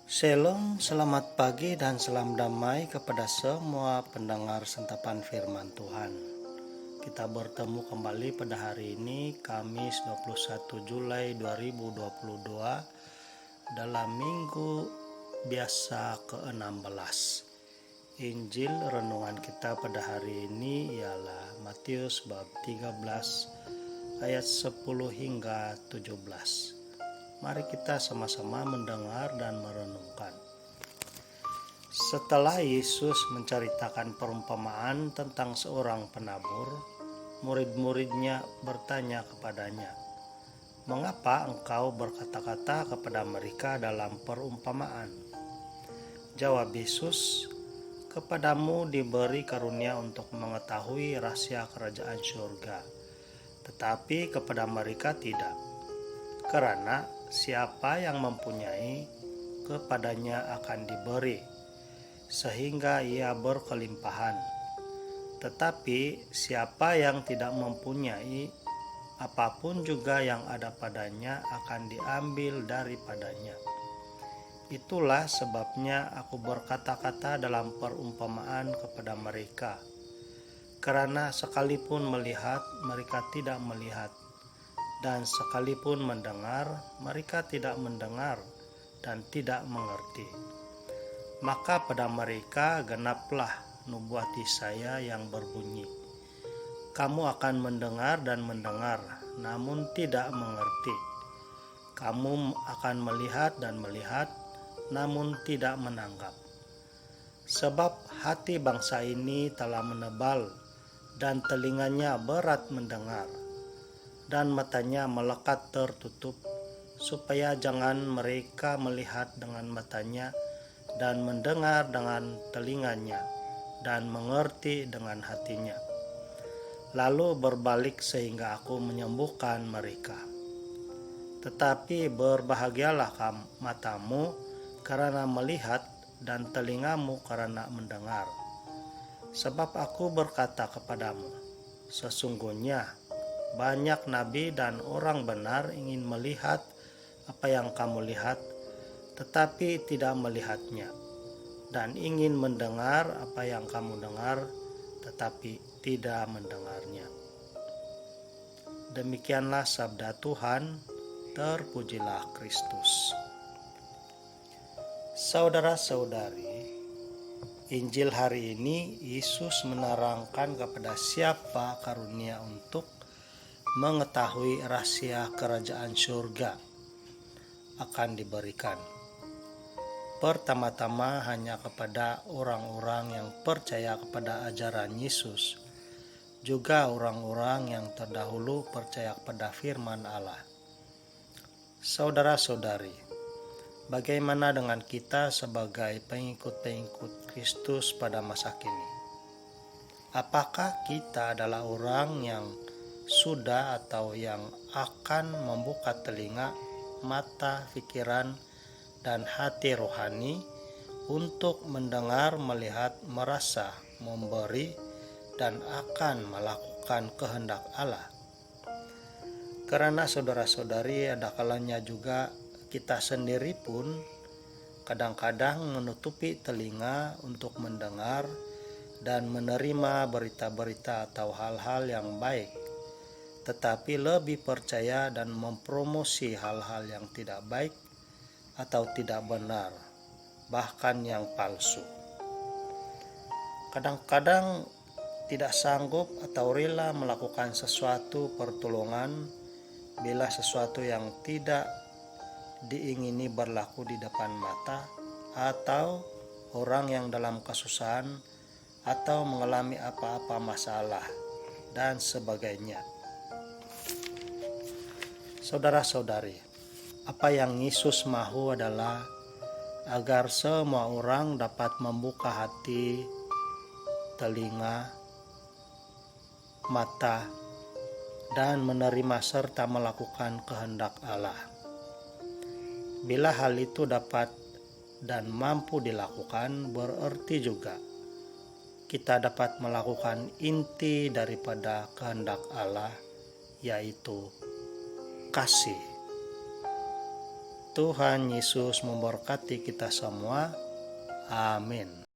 Shalom, selamat pagi dan salam damai kepada semua pendengar sentapan firman Tuhan. Kita bertemu kembali pada hari ini, Kamis 21 Julai 2022, dalam minggu biasa ke-16. Injil renungan kita pada hari ini ialah Matius bab 13 ayat 10 hingga 17. Mari kita sama-sama mendengar dan merenungkan. Setelah Yesus menceritakan perumpamaan tentang seorang penabur, murid-muridnya bertanya kepadanya, "Mengapa engkau berkata-kata kepada mereka dalam perumpamaan?" Jawab Yesus, "Kepadamu diberi karunia untuk mengetahui rahasia kerajaan surga, tetapi kepada mereka tidak. Karena siapa yang mempunyai, kepadanya akan diberi, sehingga ia berkelimpahan. Tetapi siapa yang tidak mempunyai, apapun juga yang ada padanya akan diambil daripadanya. Itulah sebabnya aku berkata-kata dalam perumpamaan kepada mereka, karena sekalipun melihat, mereka tidak melihat, dan sekalipun mendengar, mereka tidak mendengar dan tidak mengerti. Maka pada mereka genaplah nubuat Yesaya yang berbunyi, kamu akan mendengar dan mendengar, namun tidak mengerti. Kamu akan melihat dan melihat, namun tidak menanggap. Sebab hati bangsa ini telah menebal, dan telinganya berat mendengar, dan matanya melekat tertutup, supaya jangan mereka melihat dengan matanya, dan mendengar dengan telinganya, dan mengerti dengan hatinya, lalu berbalik sehingga aku menyembuhkan mereka. Tetapi berbahagialah matamu karena melihat, dan telingamu karena mendengar. Sebab aku berkata kepadamu, sesungguhnya banyak nabi dan orang benar ingin melihat apa yang kamu lihat, tetapi tidak melihatnya, dan ingin mendengar apa yang kamu dengar, tetapi tidak mendengarnya. Demikianlah sabda Tuhan, terpujilah Kristus. Saudara-saudari, Injil hari ini Yesus menerangkan kepada siapa karunia untuk mengetahui rahasia kerajaan surga akan diberikan. Pertama-tama hanya kepada orang-orang yang percaya kepada ajaran Yesus, juga orang-orang yang terdahulu percaya kepada firman Allah. Saudara-saudari, bagaimana dengan kita sebagai pengikut-pengikut Kristus pada masa kini? Apakah kita adalah orang yang sudah atau yang akan membuka telinga, mata, pikiran, dan hati rohani untuk mendengar, melihat, merasa, memberi, dan akan melakukan kehendak Allah? Karena saudara-saudari, ada kalanya juga kita sendiri pun kadang-kadang menutupi telinga untuk mendengar dan menerima berita-berita atau hal-hal yang baik, tetapi lebih percaya dan mempromosi hal-hal yang tidak baik atau tidak benar, bahkan yang palsu. Kadang-kadang tidak sanggup atau rela melakukan sesuatu pertolongan bila sesuatu yang tidak diingini berlaku di depan mata, atau orang yang dalam kesusahan atau mengalami apa-apa masalah dan sebagainya. Saudara-saudari, apa yang Yesus mahu adalah agar semua orang dapat membuka hati, telinga, mata, dan menerima serta melakukan kehendak Allah. Bila hal itu dapat dan mampu dilakukan, berarti juga kita dapat melakukan inti daripada kehendak Allah, yaitu kasih. Tuhan Yesus memberkati kita semua. Amin.